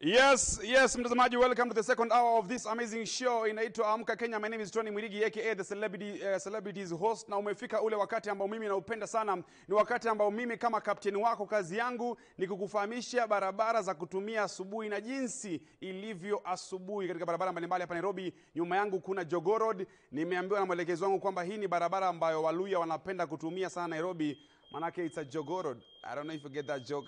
Yes, mtazamaji, welcome to the second hour of this amazing show. Inaitwa Amka Kenya. My name is Tony Mwirigi aka the celebrities host, na umefika ule wakati ambao mimi naupenda sana. Ni wakati ambao mimi kama kapteni wako, kazi yangu ni kukufahamisha barabara za kutumia asubuhi na jinsi ilivyo asubuhi katika barabara mbalimbali hapa Nairobi. Nyuma yangu kuna Jogoo Road. Nimeambiwa na mwelekezo wangu kwamba hii ni barabara ambayo Waluya wanapenda kutumia sana Nairobi. Manake it's a Jogoo Road. I don't know if you get that joke.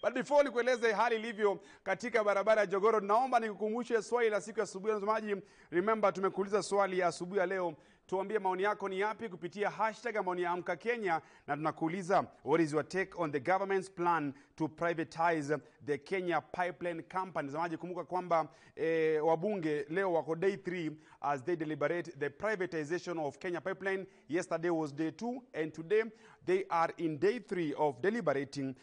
But before nikueleze hali ilivyo katika barabara ya Jogoo Road, naomba nikukumbushe swali la siku ya asubuhi. Mtazamaji, remember tumekuuliza swali ya asubuhi ya leo. Tuambie maoni yako ni yapi kupitia hashtag maoni ya Amka Kenya, na tunakuuliza what is your take on the government's plan to privatize the Kenya Pipeline Company. Mtazamaji, kumbuka kwamba wabunge leo wako day 3 as they deliberate the privatization of Kenya Pipeline. Yesterday was day 2 and today they are in day 3 of deliberating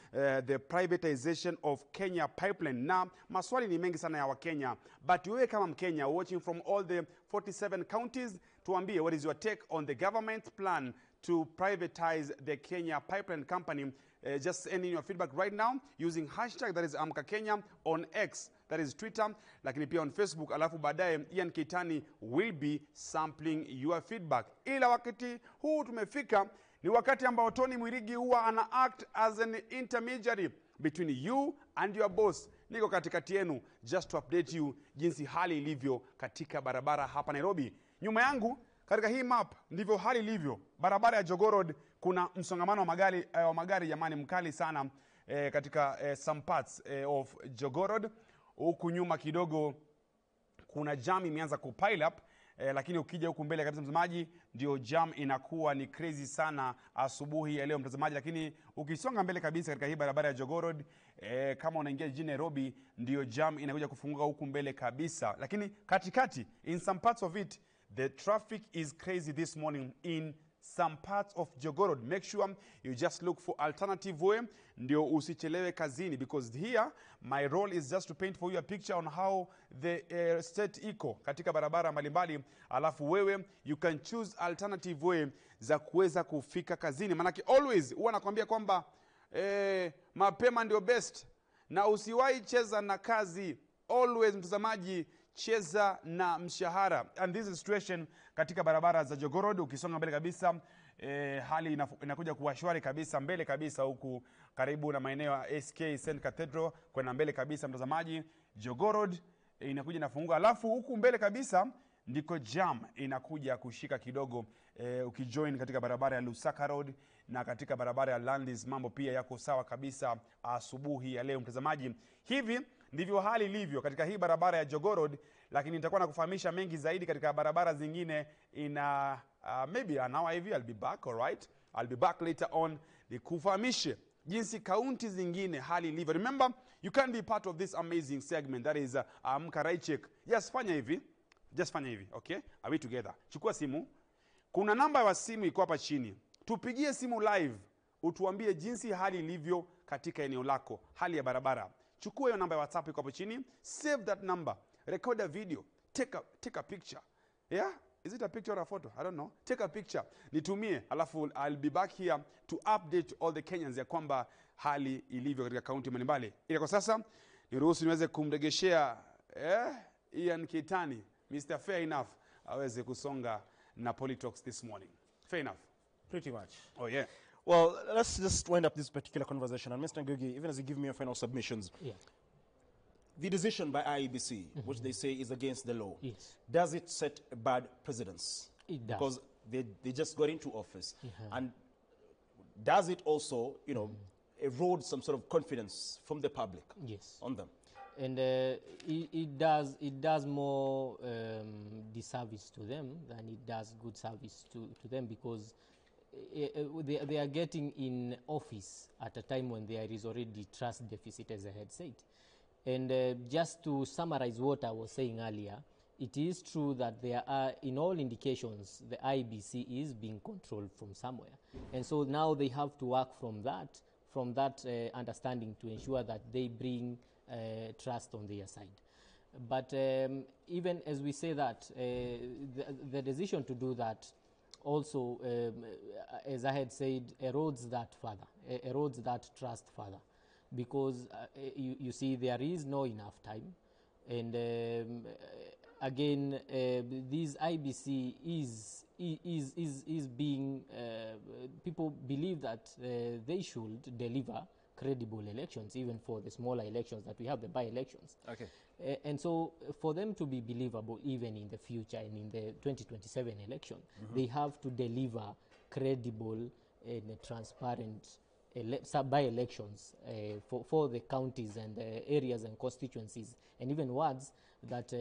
the privatization of Kenya Pipeline. Na maswali ni mengi sana ya Wakenya, but wewe kama Mkenya watching from all the 47 counties, tuambie what is your take on the government's plan to privatize the Kenya Pipeline Company. Just send in your feedback right now using hashtag that is Amka Kenya on X, that is Twitter, lakini pia on Facebook. Alafu baadaye Ian Kitani will be sampling your feedback. Ila wakati huu tumefika ni wakati ambao Tony Mwirigi huwa ana act as an intermediary between you and your boss. Niko katikati yenu just to update you jinsi hali ilivyo katika barabara hapa Nairobi. Nyuma yangu katika hii map ndivyo hali ilivyo. Barabara ya Jogoo Road kuna msongamano wa magari jamani mkali sana katika some parts of Jogoo Road. Huku nyuma kidogo kuna jam imeanza kupile up, lakini ukija huku mbele kabisa mtazamaji, ndio jam inakuwa ni crazy sana asubuhi ya leo mtazamaji. Lakini ukisonga mbele kabisa katika hii barabara ya Jogoo Road, kama unaingia jijini Nairobi, ndio jam inakuja kufunguka huku mbele kabisa. Lakini katikati, in some parts of it, the traffic is crazy this morning in some parts of Jogoo Road. Make sure you just look for alternative way ndio usichelewe kazini, because here my role is just to paint for you a picture on how the state iko katika barabara mbalimbali, alafu wewe you can choose alternative way za kuweza kufika kazini. Manake always huwa nakwambia kwamba mapema ndio best, na usiwahi cheza na kazi. Always mtazamaji, cheza na mshahara. And this is situation katika barabara za Jogoo Road. Ukisonga mbele kabisa, hali inakuja kuwa shwari kabisa mbele kabisa huku karibu na maeneo ya SK St Cathedral. Kwenda mbele kabisa mtazamaji, Jogoo Road inakuja inafunguka. Alafu huku mbele kabisa ndiko jam inakuja kushika kidogo. Ukijoin katika barabara ya Lusaka Road na katika barabara ya Landis, mambo pia yako sawa kabisa asubuhi ya leo mtazamaji. Hivi ndivyo hali ilivyo katika hii barabara ya Jogoo Road, lakini nitakuwa nakufahamisha mengi zaidi katika barabara zingine in maybe an hour hivi. I'll be back, all right? I'll be back later on nikufahamishe jinsi kaunti zingine hali ilivyo. Remember, you can be part of this amazing segment that is Amka Right Check. Yes, fanya hivi. Just fanya hivi, okay? Are we together? Chukua simu. Kuna namba ya simu iko hapa chini. Tupigie simu live. Utuambie jinsi hali ilivyo katika eneo lako, hali ya barabara. Chukua hiyo namba ya WhatsApp iko hapo chini. Save that number. Record a video. Take a picture. Yeah? Is it a picture or a photo? I don't know. Take a picture. Nitumie. Alafu I'll be back here to update all the Kenyans ya kwamba hali ilivyo katika kaunti mbalimbali. Ila kwa sasa niruhusu niweze kumregeshea Ian Kitani, Mr. Fair Enough, aweze kusonga na Politalks this morning. Fair enough. Pretty much. Oh yeah. Well, let's just wind up this particular conversation. And Mr. Ngugi, even as you give me your final submissions, the decision by IEBC, which they say is against the law, does it set a bad precedence? It does. Because they just got into office. And does it also, erode some sort of confidence from the public on them? And it does more disservice to them than it does good service to them, because they are getting in office at a time when there is already trust deficit, as I had said. And just to summarize what I was saying earlier, it is true that there are, in all indications, the IBC is being controlled from somewhere. And so now they have to work from that understanding to ensure that they bring trust on their side. But even as we say that, the decision to do that also, as I had said, erodes that further, erodes that trust further. because you see there is no enough time, and again this IBC is being people believe that they should deliver credible elections, even for the smaller elections that we have, the by-elections. Okay. And so for them to be believable even in the future and in the 2027 election, they have to deliver credible and transparent by-elections for the counties and areas and constituencies and even wards that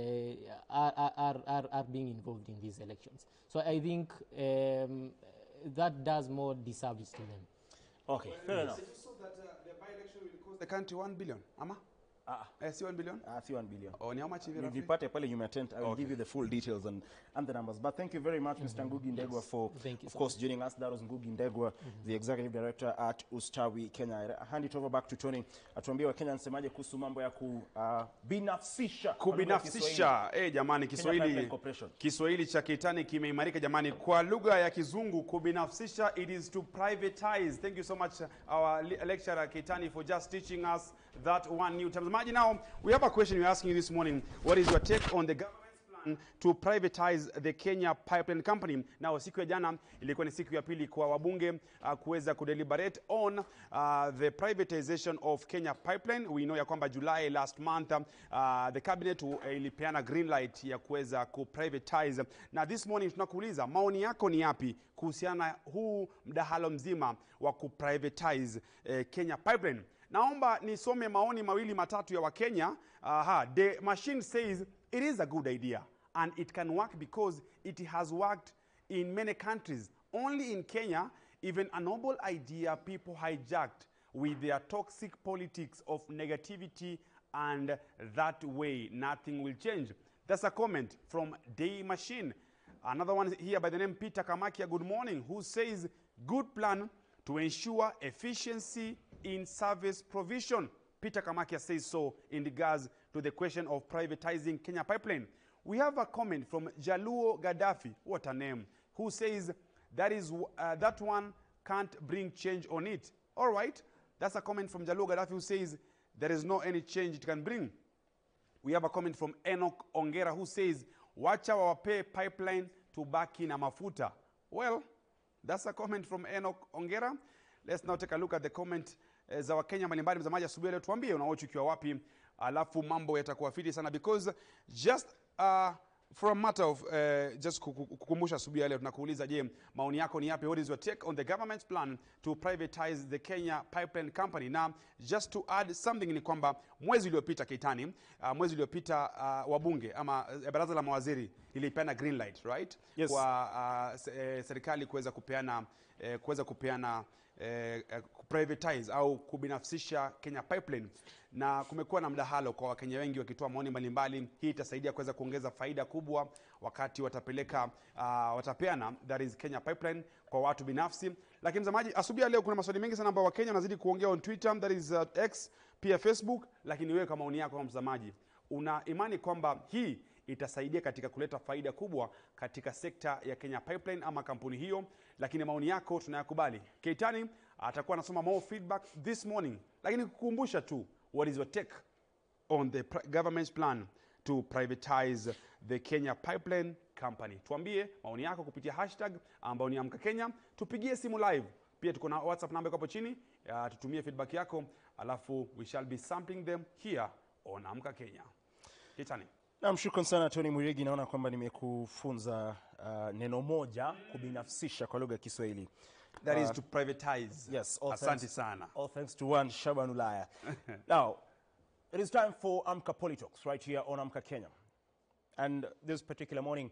are being involved in these elections. So I think that does more disservice to them. Okay, fair enough. You saw that the by-election will cost the country 1 billion, Ama? See 1 billion? See 1 billion. Oh, ni how much is it? Nipate pale nyuma tent. I will give you the full details and the numbers. But thank you very much, Mr. Ngugi Ndegwa, for, of course, joining us. That was Ngugi Ndegwa, the Executive Director at Ustawi Kenya. I hand it over back to Tony. Atuambie Wakenya nsemaje kuhusu mambo ya kubinafsisha. Jamani, Kiswahili cha kitani kimeimarika jamani. Kwa lugha ya Kizungu, kubinafsisha, it is to privatize. Thank you so much, our lecturer Kitani, for just teaching us that one new term. Imagine now, we have a question we're asking you this morning. What is your take on the government's plan to privatize the Kenya Pipeline Company? Now, siku ya jana ilikuwa ni siku ya pili kwa wabunge kuweza kudeliberate on the privatization of Kenya Pipeline. We know ya kwamba July last month the cabinet ilipeana green light ya kuweza kuprivatize. Na this morning tunakuuliza maoni yako ni yapi kuhusiana huu mdahalo mzima wa kuprivatize Kenya Pipeline? Naomba nisome maoni mawili matatu ya Wakenya. The machine says it is a good idea and it can work because it has worked in many countries. Only in Kenya, even a noble idea people hijacked with their toxic politics of negativity, and that way nothing will change. That's a comment from Day Machine. Another one here by the name Peter Kamakia, good morning, who says good plan to ensure efficiency in service provision. Peter Kamakia says so in regards to the question of privatizing Kenya Pipeline. We have a comment from Jaluo Gaddafi, what a name, who says that one can't bring change on it. All right, that's a comment from Jaluo Gaddafi, who says there is no any change it can bring. We have a comment from Enoch Ongera, who says wacha wawape pipeline tubaki na mafuta. Well, that's a comment from Enoch Ongera. Let's now take a look at the comment za Wakenya mbalimbali. Mtazamaji, asubuhi leo tuambie unaochu ukiwa wapi, alafu mambo yatakuwa fiti sana, because just for a matter of just kukumbusha asubuhi leo tunakuuliza, je, maoni yako ni yapi? What is your take on the government's plan to privatize the Kenya Pipeline Company? Na just to add something ni kwamba mwezi uliopita Kitani, mwezi uliopita wabunge ama baraza la mawaziri lilipeana green light, right? Yes. Kwa serikali kuweza kupeana privatize au kubinafsisha Kenya Pipeline, na kumekuwa na mdahalo kwa Wakenya wengi wakitoa maoni mbalimbali. Hii itasaidia kuweza kuongeza faida kubwa wakati watapeana that is Kenya Pipeline kwa watu binafsi. Lakini mtazamaji, asubuhi leo kuna maswali mengi sana ambayo Wakenya wanazidi kuongea on Twitter, that is X, pia Facebook. Lakini wewe kama maoni yako kama mtazamaji, una imani kwamba hii itasaidia katika kuleta faida kubwa katika sekta ya Kenya Pipeline ama kampuni hiyo? Lakini maoni yako tunayakubali. Keitani atakuwa anasoma more feedback this morning. Lakini kukumbusha tu, what is your take on the government's plan to privatize the Kenya Pipeline Company? Tuambie maoni yako kupitia hashtag ambao ni Amka Kenya. Tupigie simu live. Pia tuko na WhatsApp namba hapo chini. Tutumie feedback yako, alafu we shall be sampling them here on Amka Kenya. Keitani. Shukran sana Tony Mwirigi, naona kwamba nimekufunza neno moja, kubinafsisha kwa lugha ya Kiswahili. That is to privatize. Yes, asante sana. All thanks to one Shaban Ulaya. Now, it is time for Amka Politalks right here on Amka Kenya. And this particular morning,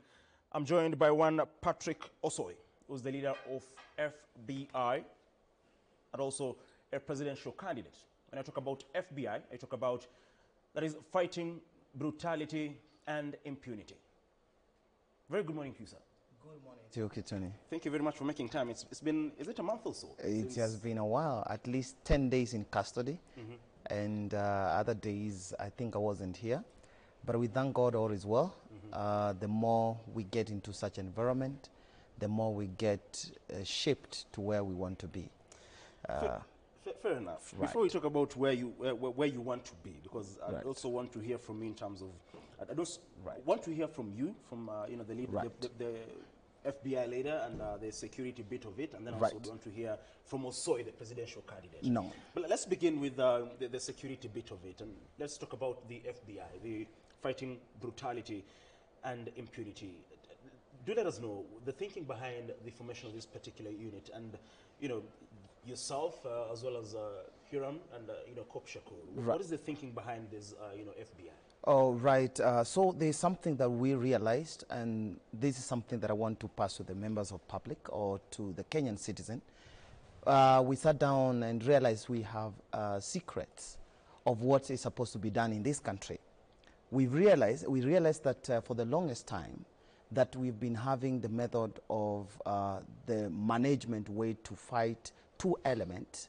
I'm joined by one Patrick Osoi, who's the leader of FBI and also a presidential candidate. When I talk about FBI, I talk about that is fighting brutality and impunity. Very good morning to you, sir. Good morning to you, Kitoni. Thank you very much for making time. It's been, is it a month or so? It has been a while, at least 10 days in custody. And other days, I think I wasn't here. But we thank God all is well. The more we get into such environment, the more we get shaped to where we want to be. fair enough. Right. Before we talk about where you want to be, because I Right. also want to hear from you in terms of, I don't Right. want to hear from you, from you know, the lead, Right. the FBI leader and the security bit of it, and then also Right. want to hear from Osoi, the presidential candidate. No. But let's begin with the security bit of it, and let's talk about the FBI, the fighting brutality and impunity. Do let us know the thinking behind the formation of this particular unit, and you know, yourself as well as Hiram and you know, Kop Shakur. Right. What is the thinking behind this you know, FBI? Oh, right. So there's something that we realized, and this is something that I want to pass to the members of public or to the Kenyan citizen. We sat down and realized we have secrets of what is supposed to be done in this country. We realized that for the longest time that we've been having the method of the management way to fight two elements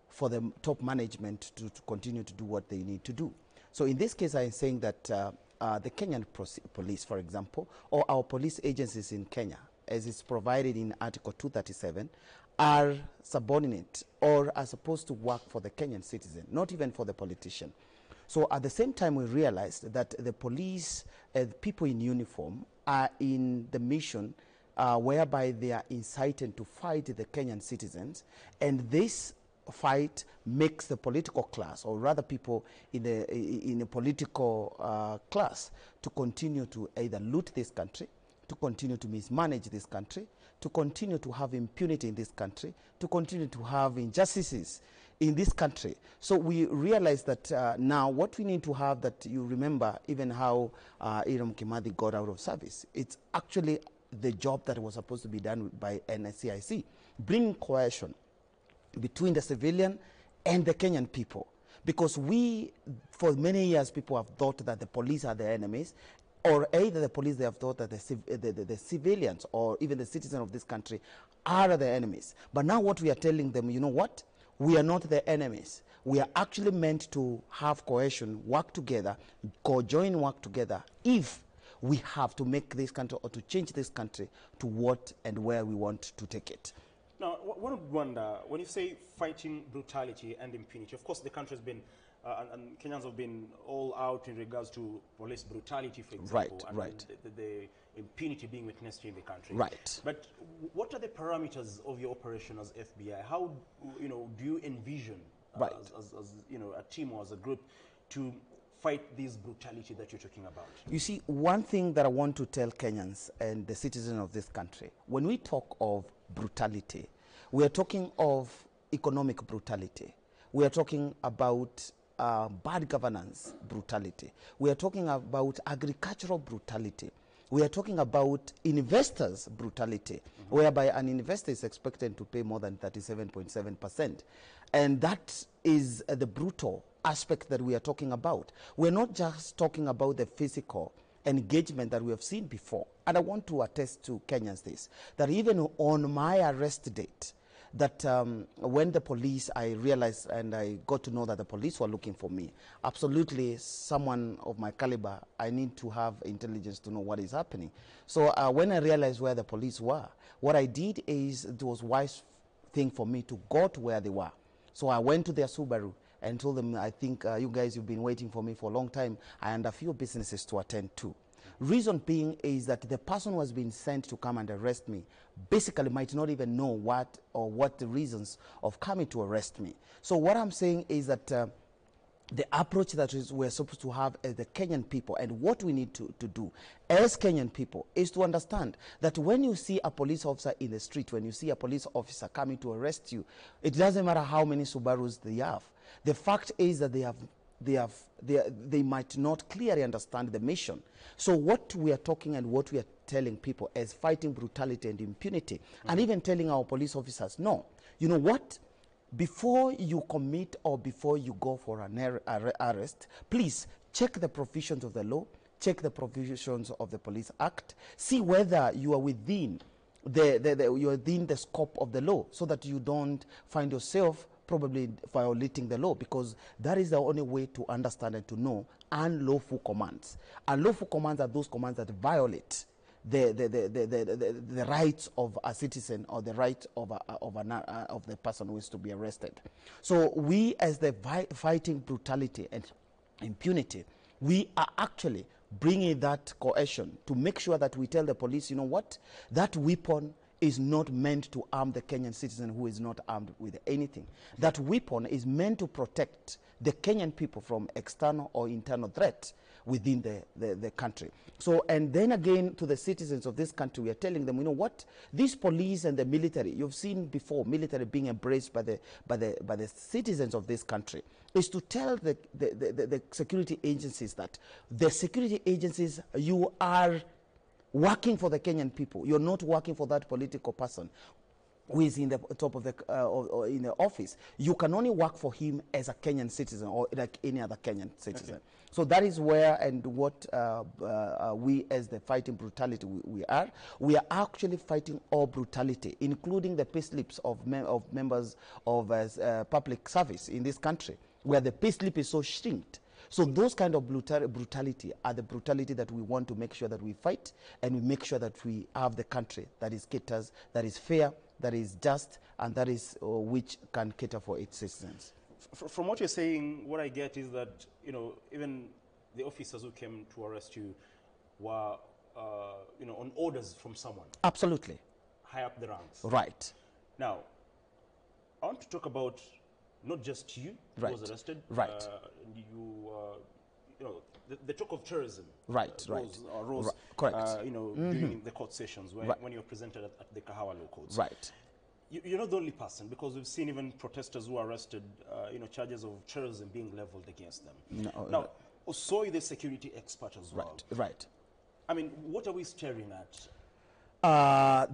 for the top management to continue to do what they need to do. So in this case, I'm saying that the Kenyan police, for example, or our police agencies in Kenya, as is provided in Article 237, are subordinate or are supposed to work for the Kenyan citizen, not even for the politician. So at the same time, we realized that the police, people in uniform, are in the mission whereby they are incited to fight the Kenyan citizens, and this fight makes the political class, or rather people in a political class, to continue to either loot this country, to continue to mismanage this country, to continue to have impunity in this country, to continue to have injustices in this country. So we realize that now what we need to have, that you remember even how Iram Kimathi got out of service. It's actually the job that was supposed to be done by NSCIC, bringing coercion between the civilian and the Kenyan people. Because we, for many years, people have thought that the police are the enemies, or either the police, they have thought that the civilians or even the citizens of this country are the enemies. But now what we are telling them, you know what? We are not the enemies. We are actually meant to have cohesion, work together, join work together if we have to make this country or to change this country to what and where we want to take it. Now, one would wonder, when you say fighting brutality and impunity, of course the country has been, and Kenyans have been all out in regards to police brutality, for example, and the impunity being witnessed in the country. Right. But what are the parameters of your operation as FBI? How, you know, do you envision as you know, a team or as a group to fight this brutality that you're talking about? You see, one thing that I want to tell Kenyans and the citizens of this country, when we talk of brutality, we are talking of economic brutality. We are talking about bad governance brutality. We are talking about agricultural brutality. We are talking about investors' brutality, whereby an investor is expected to pay more than 37.7%. And that is the brutal aspect that we are talking about. We're not just talking about the physical engagement that we have seen before. And I want to attest to Kenyans this, that even on my arrest date, that when the police, I realized and I got to know that the police were looking for me. Absolutely, someone of my caliber, I need to have intelligence to know what is happening. So when I realized where the police were, what I did is, it was wise thing for me to go to where they were. So I went to their Subaru and told them, I think you guys, you've been waiting for me for a long time. I had a few businesses to attend to. Reason being is that the person who has been sent to come and arrest me basically might not even know what the reasons of coming to arrest me. So what I'm saying is that the approach that we're supposed to have as the Kenyan people, and what we need to do as Kenyan people, is to understand that when you see a police officer in the street, when you see a police officer coming to arrest you, it doesn't matter how many Subarus they have. The fact is that they might not clearly understand the mission. So what we are talking and what we are telling people as fighting brutality and impunity, and even telling our police officers, no, you know what? Before you commit or before you go for an arrest, please check the provisions of the law, check the provisions of the Police Act, see whether you are within the scope of the law, so that you don't find yourself probably violating the law, because that is the only way to understand and to know unlawful commands. Unlawful commands are those commands that violate the rights of a citizen or the right of the person who is to be arrested. So we, as the fighting brutality and impunity, we are actually bringing that coercion to make sure that we tell the police, you know what, that weapon is not meant to arm the Kenyan citizen who is not armed with anything. That weapon is meant to protect the Kenyan people from external or internal threat within the country. So, and then again, to the citizens of this country, we are telling them, you know what, this police and the military, you've seen before military being embraced by the citizens of this country, is to tell the security agencies that the security agencies, you are working for the Kenyan people. You're not working for that political person who is in the top of the or in the office. You can only work for him as a Kenyan citizen or like any other Kenyan citizen. Okay. So that is where and what we as the fighting brutality we are. We are actually fighting all brutality, including the payslips of members of public service in this country, where the payslip is so shrinked. So those kind of brutality are the brutality that we want to make sure that we fight, and we make sure that we have the country that is caters, that is fair, that is just, and that is which can cater for its citizens. From what you're saying, what I get is that, you know, even the officers who came to arrest you were, you know, on orders from someone. Absolutely. High up the ranks. Right. Now, I want to talk about not just you who was arrested. Right. You know, the talk of terrorism. Right. Rose, correct. You know, during the court sessions when you were presented at the Kahawa Law Courts. Right. You're not the only person, because we've seen even protesters who are arrested, you know, charges of terrorism being leveled against them. Now, Osoy, the security expert as well. Right. I mean, what are we staring at?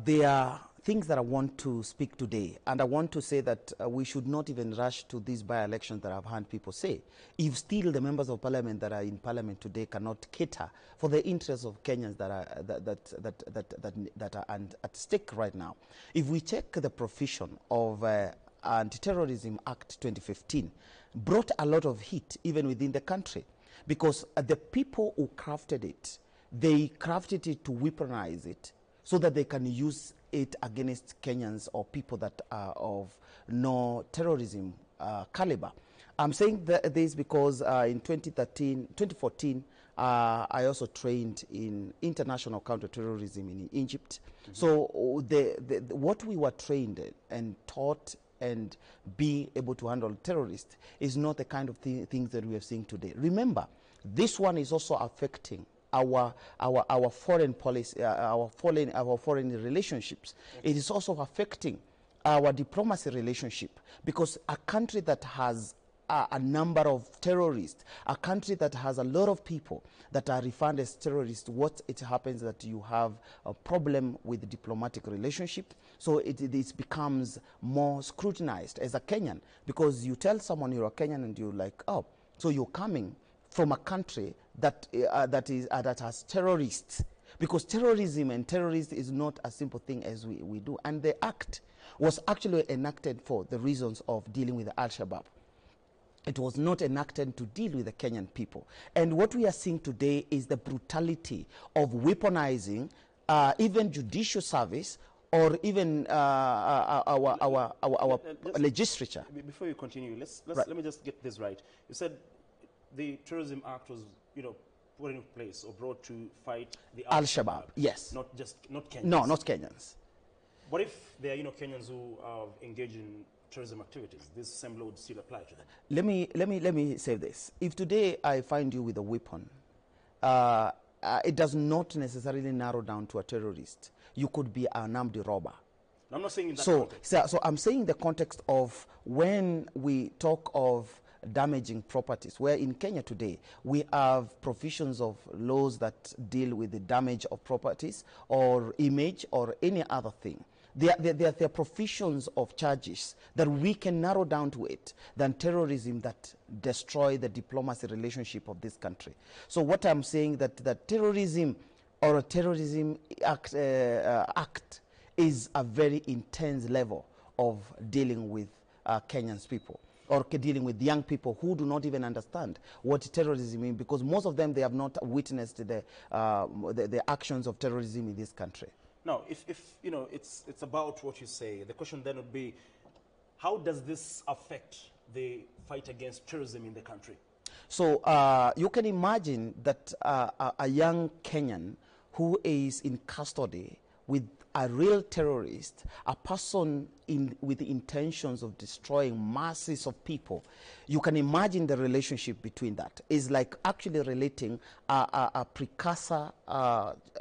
There are things that I want to speak today, and I want to say that we should not even rush to these by-elections that I've heard people say. If still the members of parliament that are in parliament today cannot cater for the interests of Kenyans that are at stake right now. If we check the provision of Anti-Terrorism Act 2015, brought a lot of heat even within the country, because the people who crafted it, they crafted it to weaponize it so that they can use it against Kenyans or people that are of no terrorism caliber. I'm saying this because in 2014, I also trained in international counterterrorism in Egypt. Mm-hmm. So what we were trained and taught and being able to handle terrorists is not the kind of things that we are seeing today. Remember, this one is also affecting our foreign policy, our foreign relationships. It is also affecting our diplomacy relationship, because a country that has a number of terrorists, a country that has a lot of people that are referred as terrorists, what it happens that you have a problem with the diplomatic relationship. So it becomes more scrutinized as a Kenyan, because you tell someone you're a Kenyan and you're like, oh, so you're coming from a country that has terrorists, because terrorism and terrorists is not a simple thing as we do. And the act was actually enacted for the reasons of dealing with Al-Shabaab. It was not enacted to deal with the Kenyan people. And what we are seeing today is the brutality of weaponizing even judicial service, or even our legislature. Before you continue, let me just get this right. You said the Terrorism Act was, you know, put in place or brought to fight the Al-Shabaab. Yes. Not Kenyans. No, not Kenyans. What if there are, you know, Kenyans who are engaged in terrorism activities? This same law would still apply to them. Let me say this. If today I find you with a weapon, it does not necessarily narrow down to a terrorist. You could be an armed robber. No, I'm not saying in that context. So I'm saying the context of when we talk of damaging properties, where in Kenya today we have provisions of laws that deal with the damage of properties or image or any other thing. There are provisions of charges that we can narrow down to it than terrorism that destroy the diplomacy relationship of this country. So what I'm saying that terrorism or a terrorism act is a very intense level of dealing with Kenyans people. or dealing with young people who do not even understand what terrorism means, because most of them, they have not witnessed the actions of terrorism in this country. Now, if you know, it's about what you say, the question then would be, how does this affect the fight against terrorism in the country? So you can imagine that a young Kenyan who is in custody with a real terrorist, a person with the intentions of destroying masses of people, you can imagine the relationship between that. It's like actually relating a precursor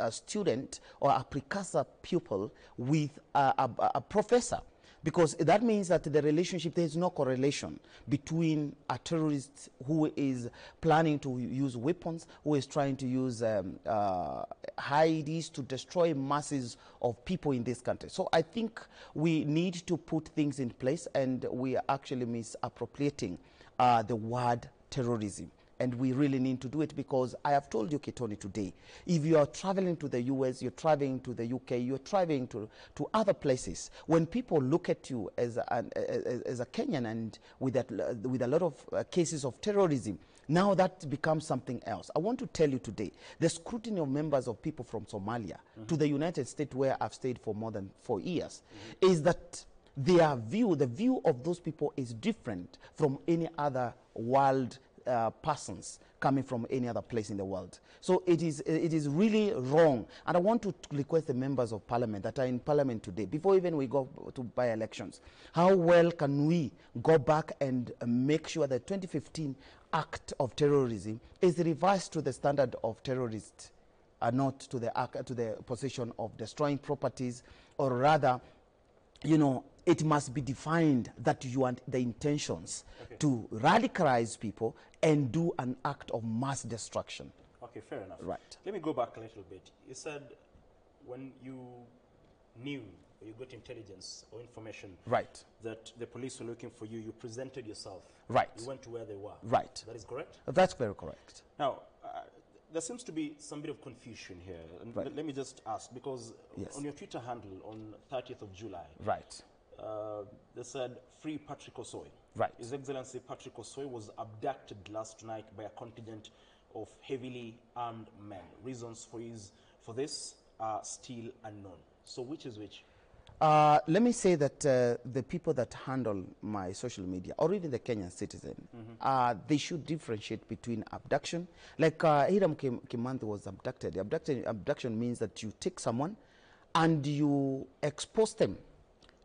student or a precursor pupil with a professor. Because that means that the relationship, there is no correlation between a terrorist who is planning to use weapons, who is trying to use IEDs to destroy masses of people in this country. So I think we need to put things in place, and we are actually misappropriating the word terrorism. And we really need to do it, because I have told you, Kitoni, today, if you are traveling to the US, you're traveling to the UK, you're traveling to other places, when people look at you as a Kenyan and with a lot of cases of terrorism, now that becomes something else. I want to tell you today, the scrutiny of members of people from Somalia to the United States, where I've stayed for more than 4 years, is that their view, the view of those people is different from any other world persons coming from any other place in the world. So it is really wrong. And I want to request the members of parliament that are in parliament today, before even we go to by-elections, how well can we go back and make sure that 2015 act of terrorism is revised to the standard of terrorists, not to the position of destroying properties, or rather, you know, it must be defined that you want the intentions to radicalize people and do an act of mass destruction. Okay, fair enough. Right. Let me go back a little bit. You said when you knew, or you got intelligence or information, Right. that the police were looking for you, you presented yourself. Right. You went to where they were. Right. That is correct? That's very correct. Now, there seems to be some bit of confusion here. And Right. let me just ask, because Yes. on your Twitter handle on 30th of July, Right. they said, "Free Patrick Osoi." Right. His Excellency Patrick Osoi was abducted last night by a contingent of heavily armed men. Reasons for this are still unknown. So which is which? Let me say that the people that handle my social media, or even the Kenyan citizen, they should differentiate between abduction. Like Hiram Kimanthi was abducted. Abduction means that you take someone and you expose them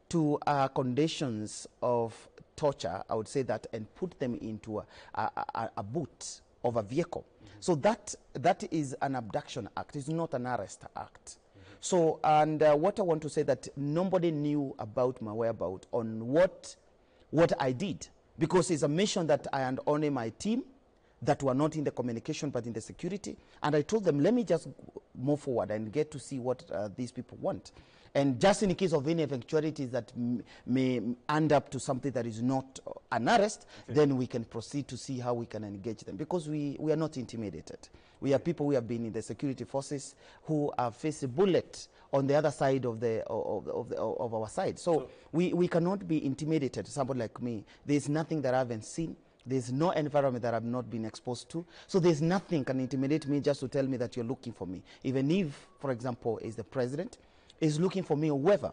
to conditions of torture, I would say that, and put them into a boot of a vehicle. So that is an abduction act. It's not an arrest act. So, and what I want to say that nobody knew about my whereabouts on what I did, because it's a mission that I had only my team that were not in the communication but in the security. And I told them, let me just move forward and get to see what these people want. And just in case of any eventualities that may end up to something that is not an arrest, then we can proceed to see how we can engage them. Because we are not intimidated. We are people who have been in the security forces who have faced a bullet on the other side of our side. So we cannot be intimidated. Somebody like me, there's nothing that I haven't seen. There's no environment that I've not been exposed to. So there's nothing can intimidate me just to tell me that you're looking for me. Even if, for example, is the president is looking for me or whoever,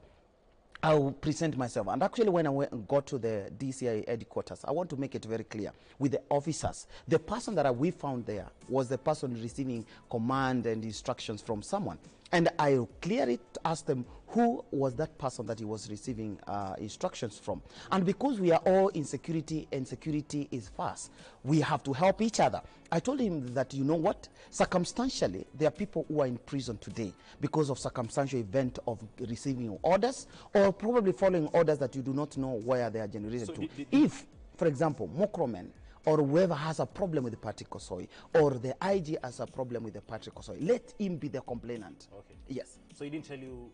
I will present myself. And actually, when I got to the DCI headquarters, I want to make it very clear with the officers. The person that we found there was the person receiving command and instructions from someone. And I clearly asked them who was that person that he was receiving instructions from. And because we are all in security and security is fast, we have to help each other. I told him that, you know what, circumstantially, there are people who are in prison today because of circumstantial event of receiving orders or probably following orders that you do not know where they are generated So to. If, for example, Mokromen or whoever has a problem with the Patrick Osoi, or the IG has a problem with the Patrick Osoi, let him be the complainant. Okay. Yes. So he didn't tell you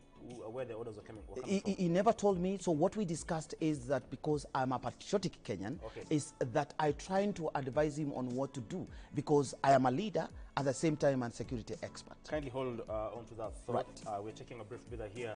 where the orders were coming from? He never told me. So what we discussed is that because I'm a patriotic Kenyan, is that I trying to advise him on what to do, because I am a leader at the same time and security expert. Kindly hold on to that thought. Right. We're taking a brief breather here.